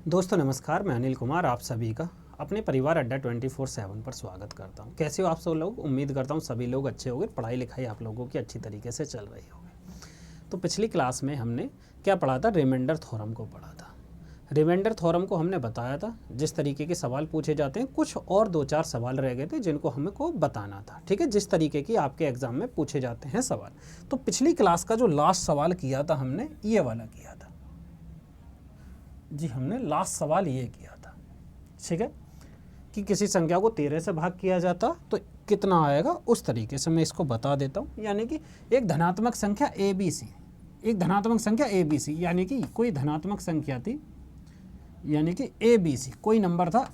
दोस्तों नमस्कार, मैं अनिल कुमार आप सभी का अपने परिवार अड्डा 24/7 पर स्वागत करता हूं। कैसे हो आप सब लोग? उम्मीद करता हूं सभी लोग अच्छे होंगे, पढ़ाई लिखाई आप लोगों की अच्छी तरीके से चल रही होगी। तो पिछली क्लास में हमने क्या पढ़ा था? रिमाइंडर थ्योरम को पढ़ा था। रिमाइंडर थ्योरम को हमने बताया था जिस तरीके के सवाल पूछे जाते हैं, कुछ और 2-4 सवाल रह गए थे जिनको हमको बताना था। ठीक है, जिस तरीके की आपके एग्जाम में पूछे जाते हैं सवाल। तो पिछली क्लास का जो लास्ट सवाल किया था हमने ये वाला किया था जी, हमने लास्ट सवाल ये किया था। ठीक है, कि किसी संख्या को 13 से भाग किया जाता तो कितना आएगा, उस तरीके से मैं इसको बता देता हूँ। यानी कि एक धनात्मक संख्या ABC, एक धनात्मक संख्या ABC, यानी कि कोई धनात्मक संख्या थी, यानी कि ABC कोई नंबर था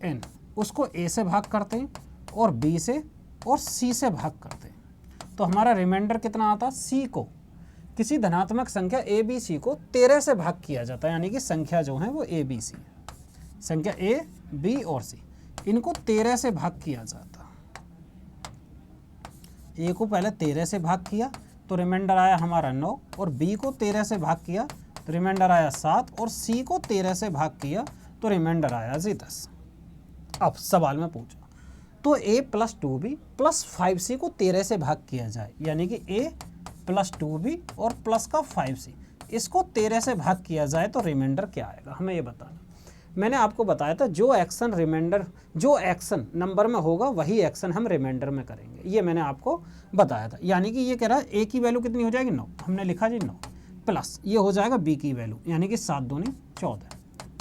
n, उसको A से भाग करते हैं और B से और C से भाग करते हैं तो हमारा रिमाइंडर कितना आता? C को, किसी धनात्मक संख्या ABC को 13 से भाग किया जाता है, यानी कि संख्या जो है वो ABC है, संख्या A, B और C, इनको 13 से भाग किया जाता। A को पहले 13 से भाग किया तो रिमाइंडर आया हमारा 9, और B को 13 से भाग किया तो रिमाइंडर आया 7, और C को 13 से भाग किया तो रिमाइंडर आया जी 10। अब सवाल में पूछा तो A + 2B + 5C को 13 से भाग किया जाए, यानी कि A + 2B और प्लस का 5C, इसको 13 से भाग किया जाए तो रिमाइंडर क्या आएगा, हमें ये बताना। मैंने आपको बताया था जो एक्शन रिमाइंडर, जो एक्शन नंबर में होगा वही एक्शन हम रिमाइंडर में करेंगे, ये मैंने आपको बताया था। यानी कि ये कह रहा है A की वैल्यू कितनी हो जाएगी? 9, हमने लिखा जी 9, प्लस ये हो जाएगा B की वैल्यू, यानी कि 7 दूनी 14,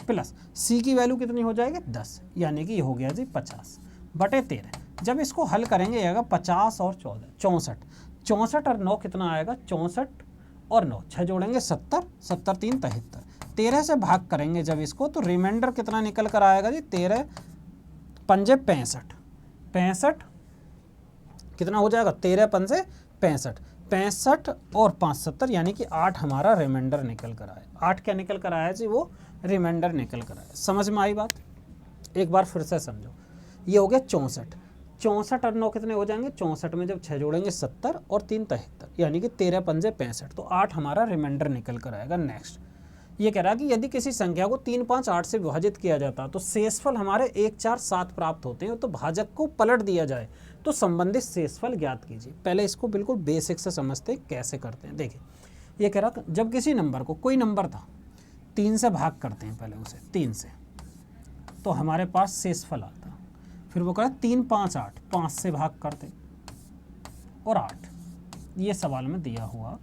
प्लस C की वैल्यू कितनी हो जाएगी? 10, यानी कि ये हो गया जी 50 बटे 13। जब इसको हल करेंगे आएगा 50 और 14 64, 64 और 9 कितना आएगा? 64 और 9, 6 जोड़ेंगे 70, 70 3 73, 13 से भाग करेंगे जब इसको तो रिमाइंडर कितना निकल कर आएगा जी? 13 पंजे 65, 65 कितना हो जाएगा? 13 पंजे 65, 65 और 5 70, यानी कि 8 हमारा रिमाइंडर निकल कर आया। 8 क्या निकल कर आया जी? वो रिमाइंडर निकल कर आया। समझ में आई बात? एक बार फिर से समझो। ये हो गया 64, 64 और 9 कितने हो जाएंगे? 64 में जब 6 जोड़ेंगे 70 और 3 73, यानी कि 13 पंजे 65, तो 8 हमारा रिमाइंडर निकल कर आएगा। नेक्स्ट ये कह रहा है कि यदि किसी संख्या को 3 5 8 से विभाजित किया जाता तो शेषफल हमारे 1 4 7 प्राप्त होते हैं, तो भाजक को पलट दिया जाए तो संबंधित शेषफल ज्ञात कीजिए। पहले इसको बिल्कुल बेसिक से समझते हैं कैसे करते हैं। देखिए ये कह रहा जब किसी नंबर को, कोई नंबर था 3 से भाग करते हैं, पहले उसे 3 से, तो हमारे पास शेषफल आता। फिर वो कह रहा 3 5 8, 5 से भाग करते और 8, ये सवाल में दिया हुआ,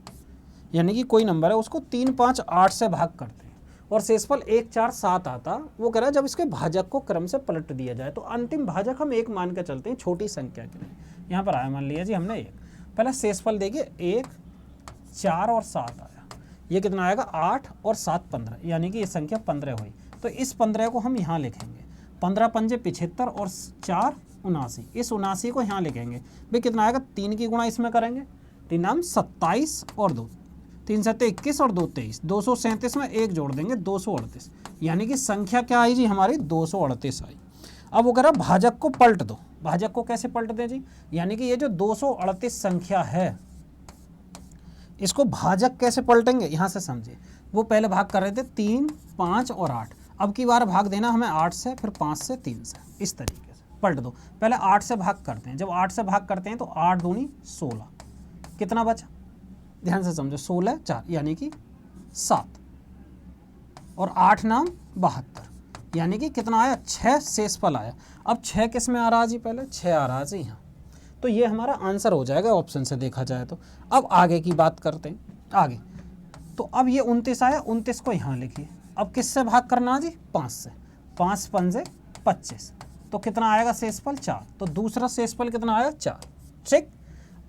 यानी कि कोई नंबर है उसको 3 5 8 से भाग करते हैं और शेषफल 1 4 7 आता। वो कह रहा है जब इसके भाजक को क्रम से पलट दिया जाए तो अंतिम भाजक हम 1 मान के चलते हैं, छोटी संख्या के लिए। यहाँ पर आया, मान लिया जी हमने 1, पहले शेषफल देखिए 1 4 और 7 आया, ये कितना आएगा? 8 और 7 15, यानी कि ये संख्या 15 हुई। तो इस 15 को हम यहाँ लिखेंगे, 15 पंजे 75 और 4 79, इस 79 को यहाँ लिखेंगे। भाई कितना आएगा? 3 की गुणा इसमें करेंगे, 3 नाम 27 और 2, 3 7 21 और 2 23, 237 में 1 जोड़ देंगे 238, यानी कि संख्या क्या आई जी हमारी? 238 आई। अब वो कह रहा भाजक को पलट दो। भाजक को कैसे पलट दें जी? यानी कि ये जो 238 संख्या है इसको भाजक कैसे पलटेंगे, यहाँ से समझिए। वो पहले भाग कर रहे थे 3 5 और 8, अब की बार भाग देना हमें 8 से, फिर 5 से, 3 से, इस तरीके से पलट दो। पहले 8 से भाग करते हैं, जब 8 से भाग करते हैं तो 8 दूनी 16, कितना बचा? ध्यान से समझो, 16 4, यानी कि 7, और 8 नाम 72, यानी कि कितना आया? 6 शेषफल आया। अब 6 किस में आ रहा जी? पहले 6 आ रहा जी यहाँ, तो ये हमारा आंसर हो जाएगा ऑप्शन से देखा जाए तो। अब आगे की बात करते हैं, आगे तो अब ये 29 आया, 29 को यहाँ लिखिए। अब किससे भाग करना जी? 5 से, 5 पंजे 25, तो कितना आएगा शेषफल? 4, तो दूसरा शेषफल कितना आया? 4। ठीक,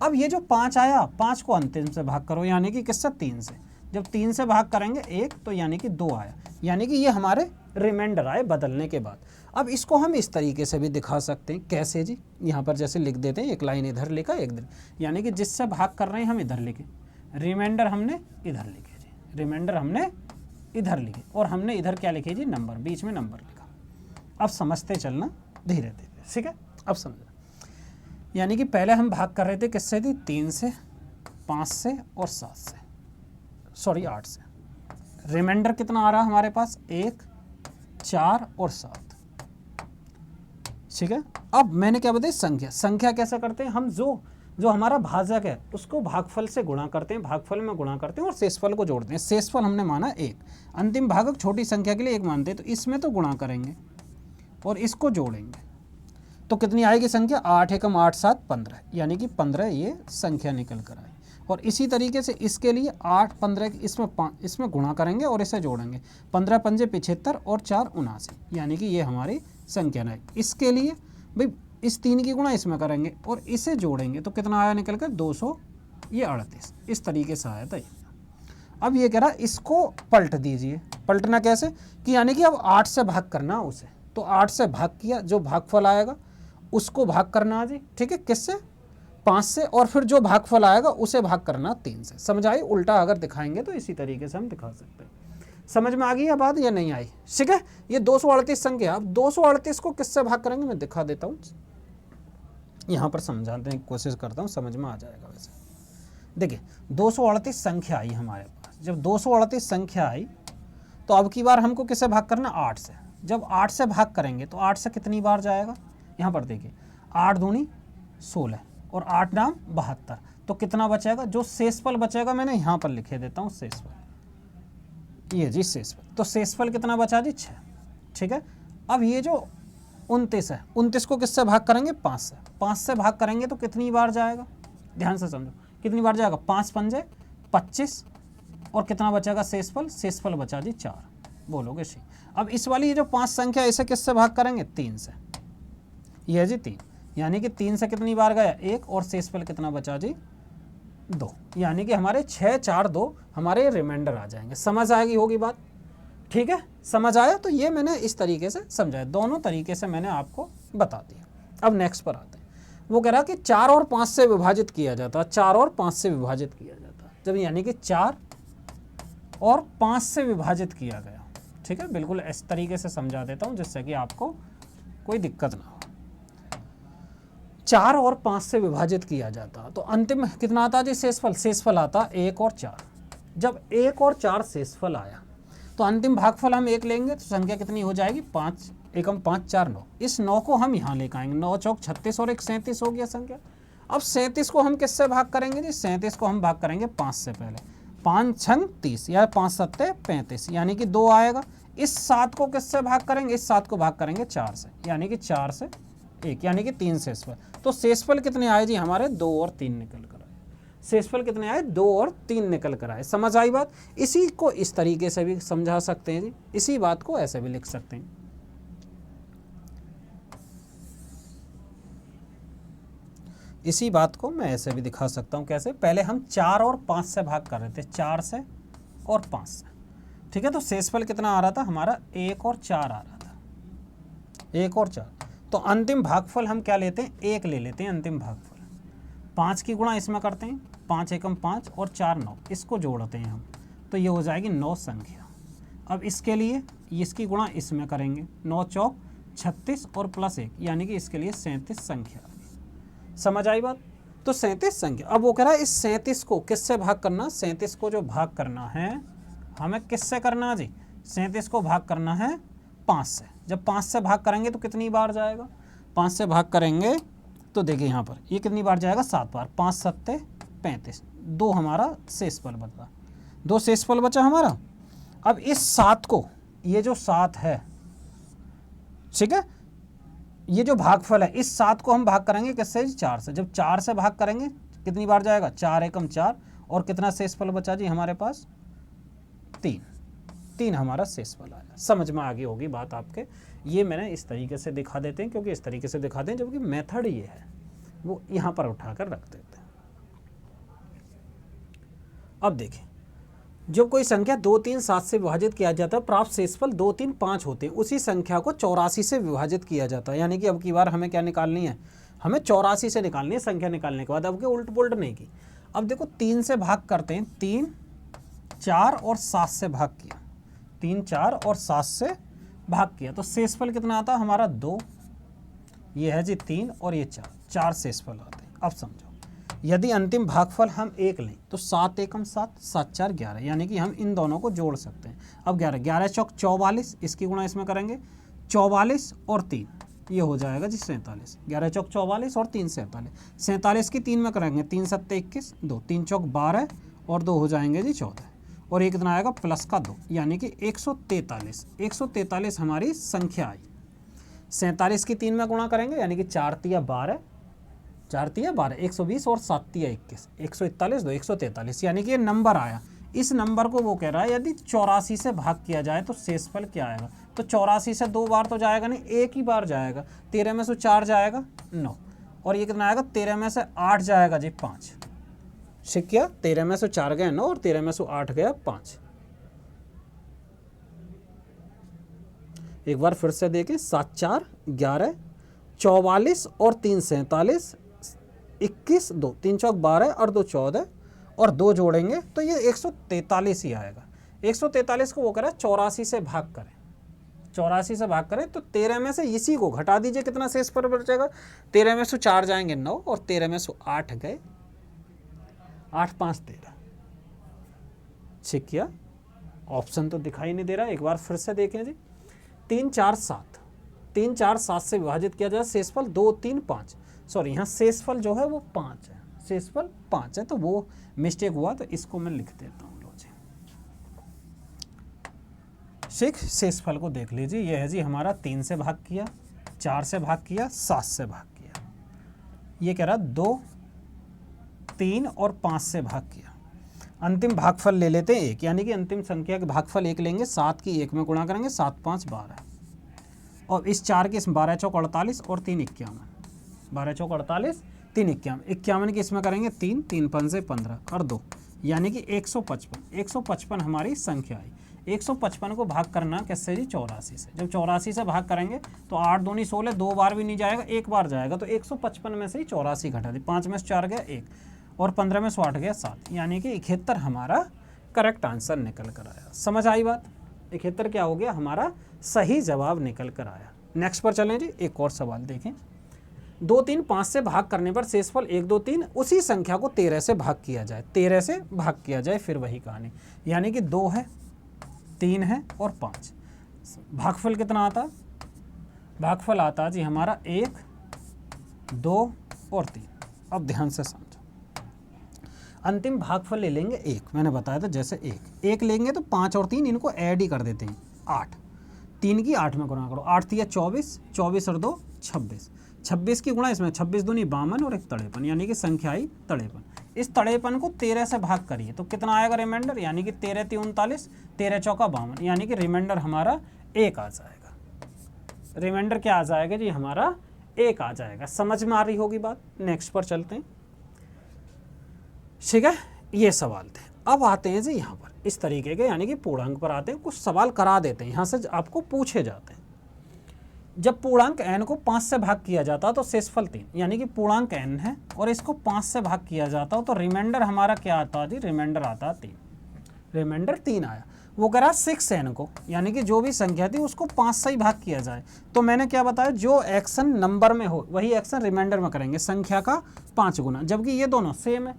अब ये जो 5 आया, 5 को अंतिम से भाग करो, यानी कि किससे? 3 से। जब 3 से भाग करेंगे 1, तो यानी कि 2 आया, यानी कि ये हमारे रिमाइंडर आए बदलने के बाद। अब इसको हम इस तरीके से भी दिखा सकते हैं, कैसे जी? यहाँ पर जैसे लिख देते हैं, एक लाइन इधर लिखा, एक इधर, यानी कि जिससे भाग कर रहे हैं हम इधर लिखे, रिमाइंडर हमने इधर लिखे जी, रिमाइंडर हमने इधर लिखे, और हमने इधर क्या लिखे जी? नंबर, बीच में नंबर लिखा। अब समझते चलना धीरे धीरे, ठीक है? अब समझना, यानी कि पहले हम भाग कर रहे थे किससे थी? 3 से, 5 से और 7 से, सॉरी 8 से। रिमाइंडर कितना आ रहा हमारे पास? 1 4 और 7। ठीक है, अब मैंने क्या बताया, संख्या कैसे करते हैं हम, जो हमारा भाजक है उसको भागफल से गुणा करते हैं, भागफल में गुणा करते हैं और शेषफल को जोड़ते हैं। शेषफल हमने माना 1, अंतिम भागक छोटी संख्या के लिए 1 मानते हैं, तो इसमें तो गुणा करेंगे और इसको जोड़ेंगे तो कितनी आएगी संख्या, 8 एकम 8 7 15, यानी कि 15 ये संख्या निकल कर आई। और इसी तरीके से इसके लिए 8 15 इसमें गुणा करेंगे और इसे जोड़ेंगे, 15 पंजे 75 और 4 79, यानी कि ये हमारी संख्या है। इसके लिए भाई इस 3 की गुणा इसमें करेंगे और इसे जोड़ेंगे तो कितना आया निकल कर 238, इस तरीके से आया था। अब ये कह रहा इसको पलट दीजिए, पलटना कैसे कि यानी कि अब 8 से भाग करना उसे, तो 8 से भाग किया, जो भागफल आएगा उसको भाग करना जी, ठीक है, किससे, 5 से, और फिर जो भागफल आएगा उसे भाग करना 3 से। समझ आई, उल्टा अगर दिखाएंगे तो इसी तरीके से हम दिखा सकते हैं। समझ में आ गई है बात या नहीं आई, ठीक है। ये 238 संख्या, अब 238 को किससे भाग करेंगे मैं दिखा देता हूँ, यहाँ पर समझाने की कोशिश करता हूँ, समझ में आ जाएगा। वैसे देखिए 238 संख्या आई हमारे पास, जब 238 संख्या आई तो अब की बार हमको किससे भाग करना, 8 से। जब 8 से भाग करेंगे तो 8 से कितनी बार जाएगा, यहाँ पर देखिए 8 दूनी 16 और 8 नाम 72, तो कितना बचेगा, जो शेषफल बचेगा मैंने यहाँ पर लिखे देता हूँ शेषफल, ये जी शेषफल, तो शेषफल कितना बचा जी 6, ठीक है। अब ये जो 29 है, 29 को किससे भाग करेंगे, 5 से, 5 से भाग करेंगे तो कितनी बार जाएगा, ध्यान से समझो कितनी बार जाएगा, 5 पंजे 25 और कितना बचेगा शेषफल, शेषफल बचा जी 4, बोलोगे सी। अब इस वाली ये जो 5 संख्या इसे किससे भाग करेंगे, 3 से, ये है जी 3, यानी कि 3 से कितनी बार गया 1 और शेषफल कितना बचा जी 2, यानी कि हमारे 6 4 2 हमारे रिमाइंडर आ जाएंगे। समझ आएगी होगी बात, ठीक है, समझ आया। तो ये मैंने इस तरीके से समझाया, दोनों तरीके से मैंने आपको बता दिया। अब नेक्स्ट पर आते हैं, वो कह रहा कि 4 और 5 से विभाजित किया जाता, 4 और 5 से विभाजित किया जाता, जब यानी कि 4 और 5 से विभाजित किया गया, ठीक है, बिल्कुल इस तरीके से समझा देता हूँ जिससे कि आपको कोई दिक्कत ना हो। 4 और 5 से विभाजित किया जाता तो अंतिम कितना आता जी शेषफल, शेषफल आता 1 और 4। जब 1 और 4 शेषफल आया तो अंतिम भागफल हम 1 लेंगे तो संख्या कितनी हो जाएगी, 5 एकम 5 4 9, इस 9 को हम यहाँ लेकर आएंगे, 9 चौक 36 और 1 37 हो गया संख्या। अब 37 को हम किससे भाग करेंगे जी, 37 को हम भाग करेंगे 5 से पहले, 5 6 30 या 5 7 35, यानी कि 2 आएगा। इस 7 को किससे भाग करेंगे, इस 7 को भाग करेंगे 4 से, यानी कि 4 से 1, यानी कि 3 शेषफल। तो शेषफल कितने आए जी हमारे, 2 और 3 निकल कर आए। शेषफल कितने आए, 2 और 3 निकल कर आए। समझ आई बात। इसी को इस तरीके से भी समझा सकते हैं जी, इसी बात को ऐसे भी लिख सकते हैं। इसी बात को मैं ऐसे भी दिखा सकता हूँ, कैसे, पहले हम 4 और 5 से भाग कर रहे थे, 4 से और 5 से, ठीक है। तो शेषफल कितना आ रहा था हमारा, 1 और 4 आ रहा था, 1 और 4। तो अंतिम भागफल हम क्या लेते हैं, 1 ले लेते हैं अंतिम भागफल। 5 की गुणा इसमें करते हैं, 5 एकम 5 और 4 9, इसको जोड़ते हैं हम, तो ये हो जाएगी 9 संख्या। अब इसके लिए इसकी गुणा इसमें करेंगे, 9 चौक 36 और प्लस 1, यानी कि इसके लिए 37 संख्या आ गई। समझ आई बात। तो 37 संख्या। अब वो कह रहा है इस 37 को किससे भाग करना, 37 को जो भाग करना है हमें किससे करना जी, 37 को भाग करना है 5 से। जब 5 से भाग करेंगे तो कितनी बार जाएगा, 5 से भाग करेंगे तो देखिए यहाँ पर ये कितनी बार जाएगा, 7 बार, 5 7 35, 2 हमारा शेषफल बचा, 2 शेषफल बचा हमारा। अब इस 7 को, ये जो 7 है, ठीक है, ये जो भागफल है, इस 7 को हम भाग करेंगे किससे, 4 से। जब 4 से भाग करेंगे कितनी बार जाएगा, 4 एकम 4 और कितना शेषफल बचा जी हमारे पास, 3 हमारा शेषफल आया। समझ में आ गई होगी बात आपके। ये मैंने इस तरीके से दिखा देते हैं, क्योंकि इस तरीके से दिखा दें, जबकि मेथड ये है वो यहाँ पर उठाकर रख देते हैं। अब देखिए, जब कोई संख्या 2 3 7 से विभाजित किया जाता है, प्राप्त शेषफल 2 3 5 होते हैं, उसी संख्या को 84 से विभाजित किया जाता है। यानी कि अब की बार हमें क्या निकालनी है, हमें 84 से निकालनी है संख्या निकालने के बाद। अब के उल्ट पुल्ट नहीं की। अब देखो 3 से भाग करते हैं, 3 4 और 7 से भाग किया, 3 4 और 7 से भाग किया, तो शेषफल कितना आता है हमारा 2, ये है जी 3 और ये 4 शेषफल आते हैं। अब समझो यदि अंतिम भागफल हम 1 लें तो 7 एकम 7, 7 4 11, यानी कि हम इन दोनों को जोड़ सकते हैं। अब 11 11 चौक 44, इसकी गुणा इसमें करेंगे 44 और 3, ये हो जाएगा जी 47। 11 चौक 44 और 3 47, 47 की 3 में करेंगे 3 7 21, 2 3 चौक 12 और 2 हो जाएंगे जी 14, और एक कितना आएगा प्लस का 2, यानी कि 143। 143 हमारी संख्या आई। 47 की 3 में गुणा करेंगे, यानी कि 4 तिया 12, 4 तिया 12, 120 और 7 तिया 21, 141 2 143, यानी कि ये नंबर आया। इस नंबर को वो कह रहा है यदि 84 से भाग किया जाए तो शेषफल क्या आएगा। तो 84 से 2 बार तो जाएगा नहीं, एक ही बार जाएगा। 13 में से 4 जाएगा 9, और ये कितना आएगा 13 में से 8 जाएगा जी 5। ठीक किया, 13 में से 4 गए 9 और 13 में से 8 गया 5। एक बार फिर से देखें, 7 4 11, 44 और 3 47, 21 2 3 चौक 12 और 2 14, और 2 जोड़ेंगे तो ये 143 ही आएगा। 143 को वो करें 84 से भाग करें, 84 से भाग करें तो 13 में से इसी को घटा दीजिए, कितना शेषफल बचेगा। 13 में से 4 जाएंगे 9 और 13 में से 8 गए 8 5 13। ठीक किया, ऑप्शन तो दिखाई नहीं दे रहा, एक बार फिर से देखें जी। 3 4 7, 3 4 7 से विभाजित किया जाए, शेषफल 2 3 5, सॉरी यहाँ शेषफल जो है वो 5 है, शेषफल 5 है, तो वो मिस्टेक हुआ, तो इसको मैं लिख देता हूँ। लो जी, ठीक, शेषफल को देख लीजिए, ये है जी हमारा 3 से भाग किया, 4 से भाग किया, 7 से भाग किया, ये कह रहा 2 3 और 5 से भाग किया। अंतिम भागफल ले लेते हैं 1, यानी कि अंतिम संख्या के भागफल 1 लेंगे, 7 की 1 में गुणा करेंगे, 7 5 12, और इस 4 के 12 चौक 48 और 3 51, 12 चौक 48 3 51, 51 की इसमें करेंगे 3 3 5 से 15 और 2, यानी कि 155। 155 हमारी संख्या आई। 155 को भाग करना किससे जी, 84 से। जब 84 से भाग करेंगे तो 8 दूनी 16, 2 बार भी नहीं जाएगा, एक बार जाएगा, तो 155 में से ही 84 घटा दी, 5 में से 4 गया 1, और 15 में से 8 गया 7, यानी कि 71 हमारा करेक्ट आंसर निकल कर आया। समझ आई बात, 71 क्या हो गया, हमारा सही जवाब निकल कर आया। नेक्स्ट पर चलें जी, एक और सवाल देखें। 2 3 5 से भाग करने पर शेषफल 1 2 3, उसी संख्या को 13 से भाग किया जाए, 13 से भाग किया जाए, फिर वही कहानी, यानी कि 2 है 3 है और 5। भागफल कितना आता, भागफल आता जी हमारा 1 2 और 3। अब ध्यान से समझो, अंतिम भागफल ले लेंगे 1, मैंने बताया था जैसे 1 लेंगे तो 5 और 3 इनको ऐड ही कर देते हैं, 8, 3 की 8 में गुणा करो, 8 तिया 24, 24 और 2 26, 26 की गुणा इसमें 26 दूनी 52 और 1 53, यानी कि संख्या आई 53। इस 53 को 13 से भाग करिए तो कितना आएगा रिमाइंडर, यानी कि 13 3 39, 13 चौका 52, यानी कि रिमाइंडर हमारा 1 आ जाएगा। रिमाइंडर क्या आ जाएगा जी, हमारा 1 आ जाएगा। समझ में आ रही होगी बात। नेक्स्ट पर चलते हैं, ठीक है, ये सवाल थे। अब आते हैं जी यहाँ पर इस तरीके के, यानी कि पूर्णांक पर आते हैं, कुछ सवाल करा देते हैं, यहाँ से आपको पूछे जाते हैं। जब पूर्णांक n को 5 से भाग किया जाता तो शेषफल 3, यानी कि पूर्णांक n है और इसको 5 से भाग किया जाता हो तो रिमाइंडर हमारा क्या आता जी, रिमाइंडर आता 3, रिमाइंडर 3 आया। वो कह रहा 6n को, यानी कि जो भी संख्या थी उसको 5 से ही भाग किया जाए, तो मैंने क्या बताया, जो एक्शन नंबर में हो वही एक्शन रिमाइंडर में करेंगे, संख्या का 5 गुना, जबकि ये दोनों सेम है,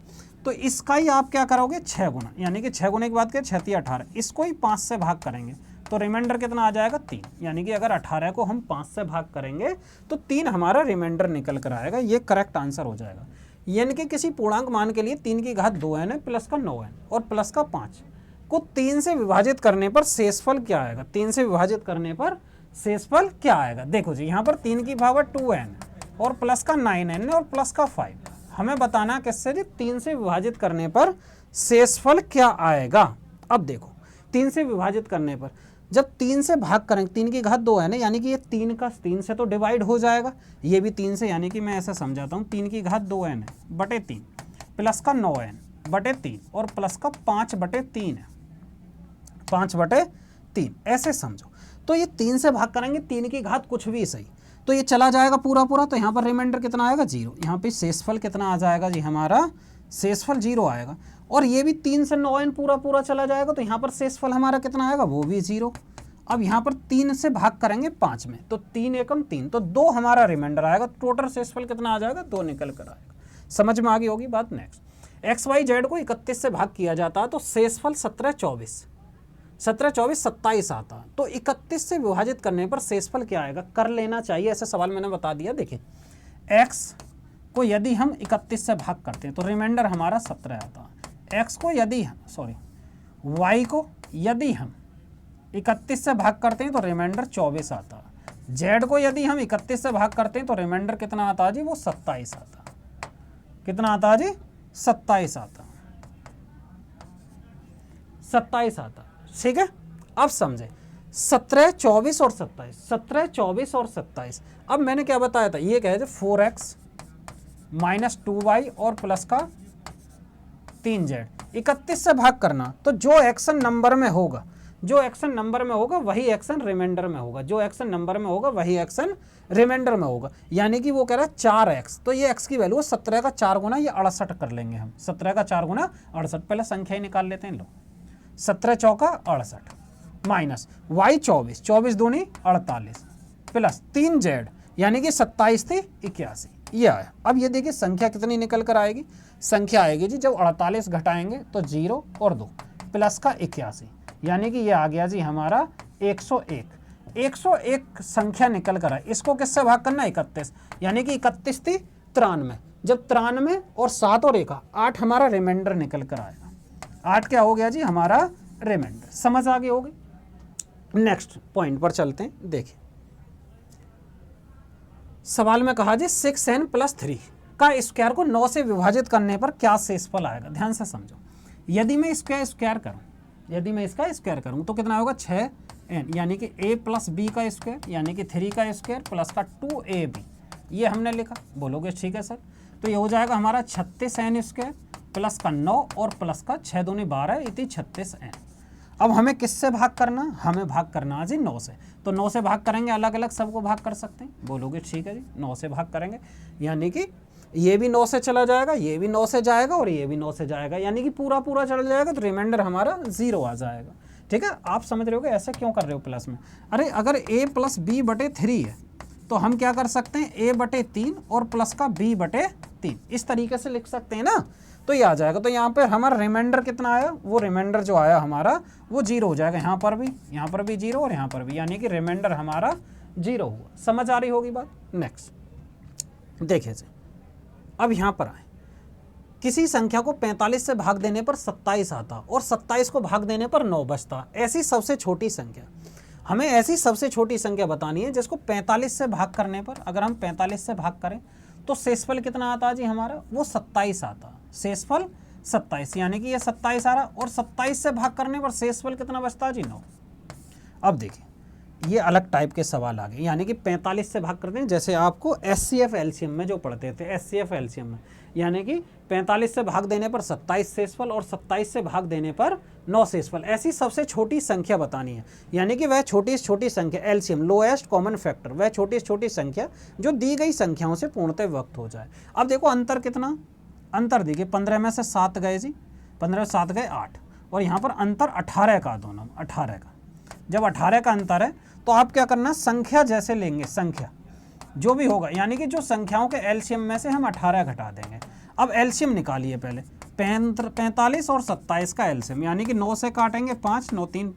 तो इसका ही आप क्या करोगे 6 गुना, यानी कि 6 गुने की बात करें 6 तिया 18, इसको ही 5 से भाग करेंगे तो रिमाइंडर कितना आ जाएगा 3, यानी कि अगर 18 को हम 5 से भाग करेंगे तो 3 हमारा रिमाइंडर निकल कर आएगा, ये करेक्ट आंसर हो जाएगा। यानी कि किसी पूर्णांक मान के लिए 3 की घात 2n है, प्लस का 9n और प्लस का 5 को 3 से विभाजित करने पर शेषफल क्या आएगा, 3 से विभाजित करने पर शेषफल क्या आएगा। देखो जी, यहाँ पर 3 की पावर 2n और प्लस का 9n और प्लस का 5, हमें बताना किससे जी, 3 से विभाजित करने पर शेषफल क्या आएगा। अब देखो 3 से विभाजित करने पर जब 3 से भाग करेंगे, 3 की घात 2 है ना, यानी कि ये 3 का 3 से तो डिवाइड हो जाएगा, ये भी 3 से, यानी कि मैं ऐसा समझाता हूँ 3 की घात 2n है बटे 3 प्लस का 9n बटे 3 और प्लस का 5 बटे 3 है, 5 बटे 3, ऐसे समझो। तो ये 3 से भाग करेंगे, 3 की घात कुछ भी सही, तो ये चला जाएगा पूरा पूरा, तो यहाँ पर रिमाइंडर कितना आएगा 0, यहाँ पे शेषफल कितना आ जाएगा जी, हमारा शेषफल 0 आएगा। और ये भी 3 से 9n पूरा पूरा चला जाएगा, तो यहाँ पर शेषफल हमारा कितना आएगा, वो भी 0। अब यहाँ पर 3 से भाग करेंगे 5 में, तो 3 एकम 3, तो 2 हमारा रिमाइंडर आएगा, टोटल शेषफल कितना आ जाएगा, 2 निकल कर आएगा। समझ में आ गई होगी बात। नेक्स्ट, एक्स वाई जेड को 31 से भाग किया जाता है तो शेषफल 17 24 27 आता। तो 31 से विभाजित करने पर शेषफल क्या आएगा, कर लेना चाहिए, ऐसा सवाल मैंने बता दिया। देखिए x को यदि हम 31 से भाग करते हैं तो रिमाइंडर हमारा 17 आता। x को यदि हम y को यदि हम 31 से भाग करते हैं तो रिमाइंडर 24 आता। z को यदि हम 31 से भाग करते हैं तो रिमाइंडर कितना आता जी, वो 27 आता। कितना आता जी, 27 आता, 27 आता। ठीक है, अब समझे 17 24 और 27, 17 24 और 27। अब मैंने क्या बताया था, ये कहे थे 4x माइनस 2y और प्लस का 3z 31 से भाग करना। तो जो एक्शन नंबर में होगा, जो एक्शन नंबर में होगा वही एक्शन रिमाइंडर में होगा, जो एक्शन नंबर में होगा वही एक्शन रिमाइंडर में होगा। यानी कि वो कह रहा है 4x, तो ये x की वैल्यू 17 का 4 गुना, ये 68 कर लेंगे हम। 17 का 4 गुना 68, पहले संख्या ही निकाल लेते हैं। लो 17 चौका 68 माइनस y 24, 24 दूनी 48 प्लस 3z यानी कि 27 थी 81, ये आया। अब ये देखिए संख्या कितनी निकल कर आएगी, संख्या आएगी जी जब 48 घटाएंगे तो 0 और 2 प्लस का 81, यानी कि ये आ गया जी हमारा 101। 101 संख्या निकल कर आए। इसको किससे भाग करना, 31, यानी कि 31 थी 93, जब 93 और 7 और 1 8 हमारा रिमाइंडर निकल कर आएगा। 8 क्या हो गया जी हमारा रिमाइंडर। समझ आ गई होगी। नेक्स्ट पॉइंट पर चलते हैं। देखिए सवाल में कहा जी 6n + 3 का स्क्वायर को 9 से विभाजित करने पर क्या शेषफल आएगा। ध्यान से समझो, यदि मैं इसका स्क्वायर करूं, यदि मैं इसका स्क्वायर करूं तो कितना होगा 6n, यानी कि a + b का स्क्वायर यानी कि 3 का स्क्वायर प्लस का 2ab, ये हमने लिखा। बोलोगे ठीक है सर, तो ये हो जाएगा हमारा 36n स्क्वायर प्लस का 9 और प्लस का 6 दूनी 12 इति 36n। अब हमें किससे भाग करना, हमें भाग करना जी 9 से। तो 9 से भाग करेंगे, अलग अलग सबको भाग कर सकते हैं। बोलोगे ठीक है जी, 9 से भाग करेंगे, यानी कि ये भी 9 से चला जाएगा, ये भी 9 से जाएगा और ये भी 9 से जाएगा, यानी कि पूरा पूरा चला जाएगा, तो रिमाइंडर हमारा 0 आ जाएगा। ठीक है, आप समझ रहे हो कि ऐसे क्यों कर रहे हो प्लस में। अरे अगर a + b/3 है तो हम क्या कर सकते हैं, a/3 और प्लस का b/3 इस तरीके से लिख सकते हैं ना, तो ये आ जाएगा। तो यहाँ पर हमारा रिमाइंडर कितना आया, वो रिमाइंडर जो आया हमारा वो 0 हो जाएगा। यहाँ पर भी 0 और यहाँ पर भी, यानी कि रिमाइंडर हमारा 0 हुआ। समझ आ रही होगी बात। नेक्स्ट देखिए, अब यहाँ पर आए, किसी संख्या को 45 से भाग देने पर 27 आता और 27 को भाग देने पर 9 बचता। ऐसी सबसे छोटी संख्या, हमें ऐसी सबसे छोटी संख्या बतानी है जिसको 45 से भाग करने पर, अगर हम 45 से भाग करें तो शेषफल कितना आता जी हमारा, वो 27 आता। शेषफल 27, यानी कि ये 27 आ रहा, और 27 से भाग करने पर शेषफल कितना बचता जी 9। अब देखिए ये अलग टाइप के सवाल आ गए, यानी कि 45 से भाग करते हैं, जैसे आपको SCF एलसीएम में जो पढ़ते थे, SCF एलसीएम में, यानी कि 45 से भाग देने पर 27 शेषफल और 27 से भाग देने पर 9 शेषफल। ऐसी सबसे छोटी संख्या बतानी है, यानी कि वह छोटी से छोटी संख्या, एलसीएम लोएस्ट कॉमन फैक्टर, वह छोटी से छोटी संख्या जो दी गई संख्याओं से पूर्णतः व्यक्त हो जाए। अब देखो अंतर कितना, अंतर देखिए 15 में से 7 गए जी, 15 में 7 गए 8, और यहाँ पर अंतर 18 का, दोनों 18 का। जब 18 का अंतर है तो आप क्या करना, संख्या जैसे लेंगे, संख्या जो भी होगा, यानी कि जो संख्याओं के एलसीएम में से हम 18 घटा देंगे। अब एलसीएम निकालिए पहले, 45 और 27 का एलसीएम, यानी कि 9 से काटेंगे 5, 9 3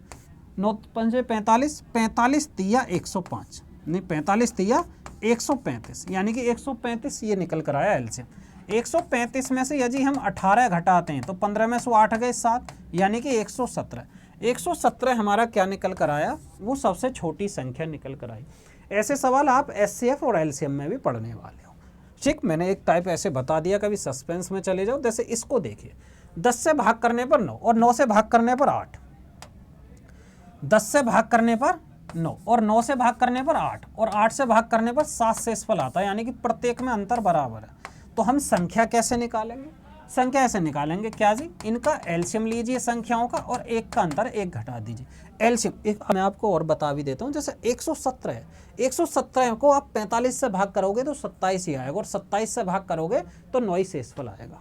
9 5 45, 45 तिया 105, नहीं 45 तिया 135, यानी कि 135 ये निकल कर आया एलसीएम। 135 में से यदि हम 18 घटाते हैं तो 15 में से 8 गए 7, यानी कि 117। 117 हमारा क्या निकल कर आया, वो सबसे छोटी संख्या निकल कर आई। ऐसे सवाल आप SCF और LCM में भी पढ़ने वाले हो। ठीक, मैंने एक टाइप ऐसे बता दिया, कभी सस्पेंस में चले जाओ। जैसे इसको देखिए, 10 से भाग करने पर 9 और 9 से भाग करने पर 8, 10 से भाग करने पर 9 और 9 से भाग करने पर 8 और 8 से भाग करने पर 7 शेषफल आता है, यानी कि प्रत्येक में अंतर बराबर है। तो हम संख्या कैसे निकालेंगे, संख्या ऐसे निकालेंगे, क्या जी, इनका एलसीएम लीजिए संख्याओं का और एक का अंतर 1 घटा दीजिए। एलसीएम एक मैं आपको और बता भी देता हूँ, जैसे 117 है, 117 को आप 45 से भाग करोगे तो 27 ही आएगा, और 27 से भाग करोगे तो 9 ही शेषफल आएगा।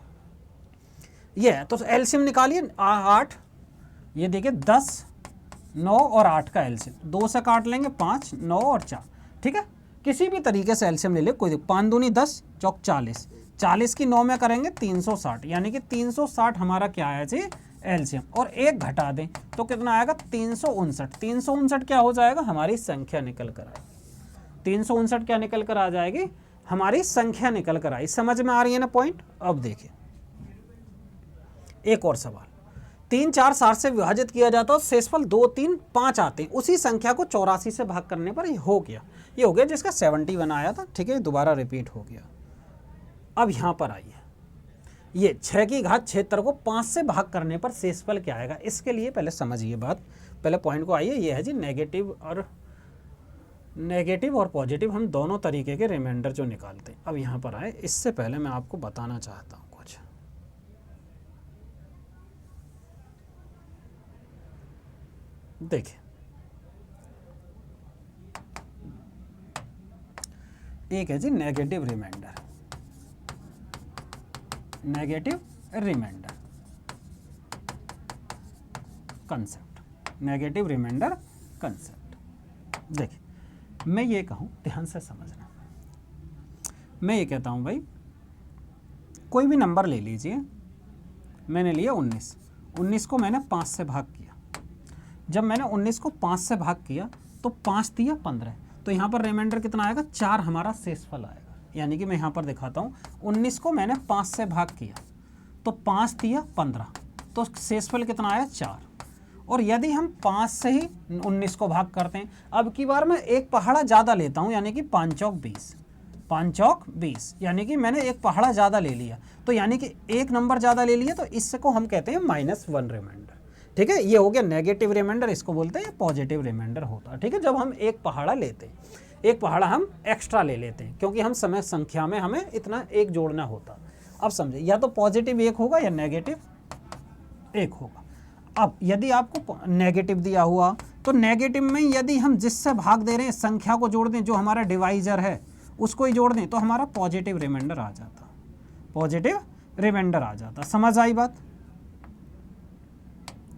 ये है, तो एलसीएम निकालिए 8, ये देखिए 10, 9 और 8 का एलसीएम, 2 से काट लेंगे 5, 9 और 4। ठीक है, किसी भी तरीके से एलसीएम ले ले, कोई 5 दूनी 10 चौक 40, 40 की 9 में करेंगे 360, यानी कि 360 हमारा क्या आया जी एलसीएम, और एक घटा दें तो कितना आएगा 359। 359 क्या हो जाएगा, हमारी संख्या निकल कर आएगी। 359 क्या निकल कर आ जाएगी, हमारी संख्या निकल कर आई। समझ में आ रही है ना पॉइंट। अब देखिए एक और सवाल, 3 4 60 से विभाजित किया जाता है, शेषफल 2 3 5 आते हैं, उसी संख्या को 84 से भाग करने पर ये हो गया जिसका 71 आया था। ठीक है, दोबारा रिपीट हो गया। अब यहाँ पर आइए, ये 6 की घात 76 को 5 से भाग करने पर शेषफल क्या आएगा। इसके लिए पहले समझिए बात, पहले पॉइंट को आइए। ये है जी नेगेटिव और पॉजिटिव, हम दोनों तरीके के रिमाइंडर जो निकालते हैं। अब यहाँ पर आए, इससे पहले मैं आपको बताना चाहता हूँ कुछ। देखिए एक है जी negative reminder, negative reminder concept, negative reminder concept. देखिए मैं ये कहूँ, ध्यान से समझना, मैं ये कहता हूँ भाई कोई भी नंबर ले लीजिए, मैंने लिया 19 को मैंने 5 से भाग किया। जब मैंने 19 को 5 से भाग किया तो 5 दिया 15, तो यहाँ पर रिमाइंडर कितना आएगा, 4 हमारा शेषफल आएगा। यानी कि मैं यहाँ पर दिखाता हूँ, 19 को मैंने 5 से भाग किया तो 5 दिया 15, तो शेषफल कितना आया 4। और यदि हम 5 से ही 19 को भाग करते हैं, अब की बार मैं एक पहाड़ा ज़्यादा लेता हूँ, यानी कि 5 चौक 20, 5 चौक 20, यानी कि मैंने एक पहाड़ा ज़्यादा ले लिया, तो यानी कि एक नंबर ज़्यादा ले लिया, तो इसको हम कहते हैं -1 रिमाइंडर। ठीक है, ये हो गया नेगेटिव रिमाइंडर, इसको बोलते हैं पॉजिटिव रिमाइंडर होता है। ठीक है, जब हम एक पहाड़ा लेते हैं, एक पहाड़ा हम एक्स्ट्रा ले लेते हैं, क्योंकि हम समय संख्या में हमें इतना एक जोड़ना होता। अब समझे, या तो पॉजिटिव 1 होगा या नेगेटिव 1 होगा। अब यदि आपको नेगेटिव दिया हुआ, तो नेगेटिव में यदि हम जिससे भाग दे रहे हैं संख्या को जोड़ दें, जो हमारा डिवाइजर है उसको ही जोड़ दें, तो हमारा पॉजिटिव रिमाइंडर आ जाता, पॉजिटिव रिमाइंडर आ जाता। समझ आई बात,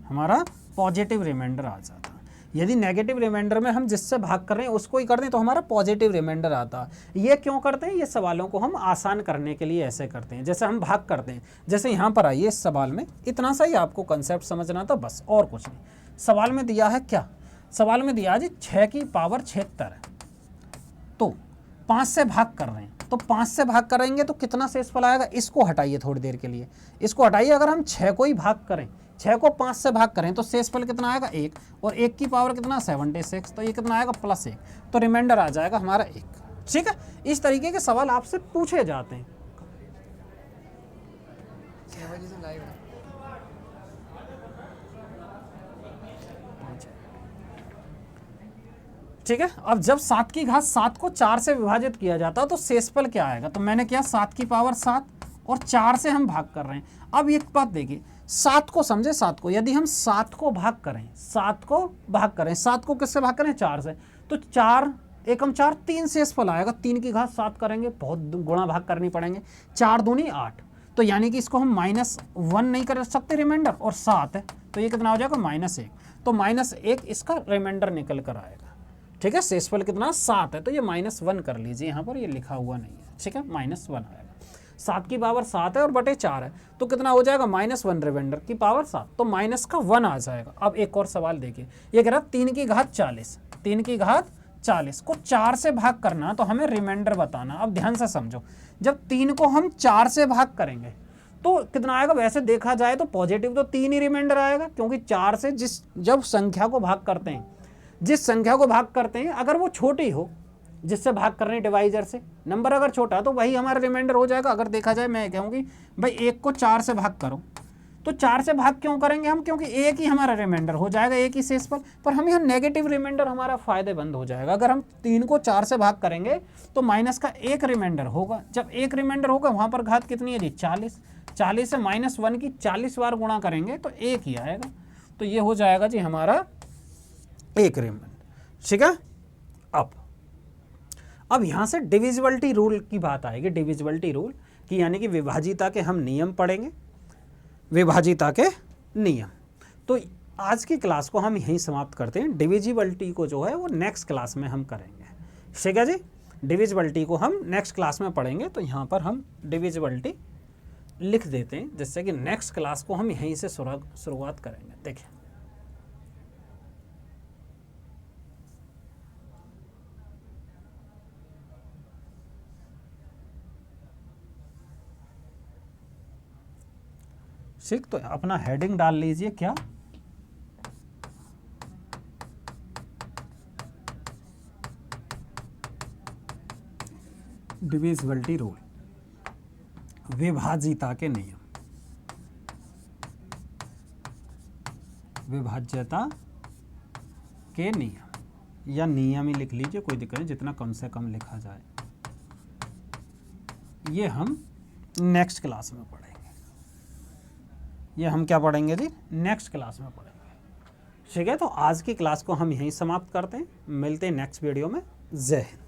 हमारा पॉजिटिव रिमाइंडर आ जाता। यदि नेगेटिव रिमाइंडर में हम जिससे भाग कर रहे हैं उसको ही कर दें तो हमारा पॉजिटिव रिमाइंडर आता। ये क्यों करते हैं, ये सवालों को हम आसान करने के लिए ऐसे करते हैं। जैसे हम भाग करते हैं, जैसे यहाँ पर आइए, इस सवाल में इतना सा ही आपको कंसेप्ट समझना था बस, और कुछ नहीं। सवाल में दिया है क्या, सवाल में दिया है जी 6 की पावर 76 है, तो 5 से भाग कर रहे हैं, तो 5 से भाग करेंगे तो कितना शेषफल आएगा। इसको हटाइए थोड़ी देर के लिए, इसको हटाइए। अगर हम 6 को ही भाग करें, 6 को 5 से भाग करें तो शेषफल कितना आएगा 1, और 1 की पावर कितना 76, तो ये कितना आएगा +1, तो रिमाइंडर आ जाएगा हमारा 1। ठीक है, इस तरीके के सवाल आपसे पूछे जाते हैं। ठीक है, अब जब 7 की घात 7 को 4 से विभाजित किया जाता है तो शेषफल क्या आएगा, तो मैंने किया 7 की पावर 7 और 4 से हम भाग कर रहे हैं। अब एक बात देखिए, 7 को समझे, 7 को यदि हम 7 को भाग करें, 7 को भाग करें, 7 को किससे भाग करें 4 से, तो 4 एकम 4, 3 शेषफल आएगा। 3 की घात 7 करेंगे, बहुत गुणा भाग करनी पड़ेंगे, 4 दूनी 8, तो यानी कि इसको हम -1 नहीं कर सकते रिमाइंडर, और 7 है तो ये कितना हो जाएगा -1, तो -1 इसका रिमाइंडर निकल कर आएगा। ठीक है, शेषफल कितना 7 है, तो ये -1 कर लीजिए, यहाँ पर ये लिखा हुआ नहीं है। ठीक है, -1 आएगा। 7 की पावर 7 है और बटे 4 है, तो कितना हो जाएगा -1 रिमाइंडर की पावर 7, तो -1 आ जाएगा। अब एक और सवाल देखिए, ये कह रहा 3 की घात 40, 3 की घात 40 को 4 से भाग करना, तो हमें रिमाइंडर बताना। अब ध्यान से समझो, जब 3 को हम 4 से भाग करेंगे तो कितना आएगा। वैसे देखा जाए तो पॉजिटिव तो 3 ही रिमाइंडर आएगा, क्योंकि 4 से जब संख्या को भाग करते हैं, जिस संख्या को भाग करते हैं अगर वो छोटी हो, जिससे भाग कर रहे हैं डिवाइजर से, नंबर अगर छोटा तो वही हमारा रिमाइंडर हो जाएगा। अगर देखा जाए, मैं कहूँगी भाई 1 को 4 से भाग करो, तो 4 से भाग क्यों करेंगे हम, क्योंकि 1 ही हमारा रिमाइंडर हो जाएगा, 1 ही शेषफल। पर हम यहाँ नेगेटिव रिमाइंडर हमारा फायदेमंद हो जाएगा। अगर हम 3 को 4 से भाग करेंगे तो माइनस का 1 रिमाइंडर होगा। जब 1 रिमाइंडर होगा, वहाँ पर घात कितनी है जी 40, 40 से -1 की 40 बार गुणा करेंगे तो 1 ही आएगा, तो ये हो जाएगा जी हमारा 1 रिमाइंडर। ठीक है, अब यहाँ से डिविजिबिलिटी रूल की बात आएगी। डिविजिबिलिटी रूल की यानी कि विभाजिता के हम नियम पढ़ेंगे, विभाजिता के नियम। तो आज की क्लास को हम यहीं समाप्त करते हैं। डिविजिबिलिटी को जो है वो नेक्स्ट क्लास में हम करेंगे। ठीक है जी, डिविजिबिलिटी को हम नेक्स्ट क्लास में पढ़ेंगे, तो यहाँ पर हम डिविजिबिलिटी लिख देते हैं, जिससे कि नेक्स्ट क्लास को हम यहीं से शुरुआत करेंगे। देखिए ठीक, तो अपना हेडिंग डाल लीजिए क्या, डिविजिबिलिटी रूल, विभाज्यता के नियम, विभाज्यता के नियम, या नियम ही लिख लीजिए, कोई दिक्कत नहीं, जितना कम से कम लिखा जाए। ये हम नेक्स्ट क्लास में पढ़ेंगे, ये हम क्या पढ़ेंगे जी, नेक्स्ट क्लास में पढ़ेंगे। ठीक है, तो आज की क्लास को हम यहीं समाप्त करते हैं, मिलते हैं नेक्स्ट वीडियो में। जय हिंद।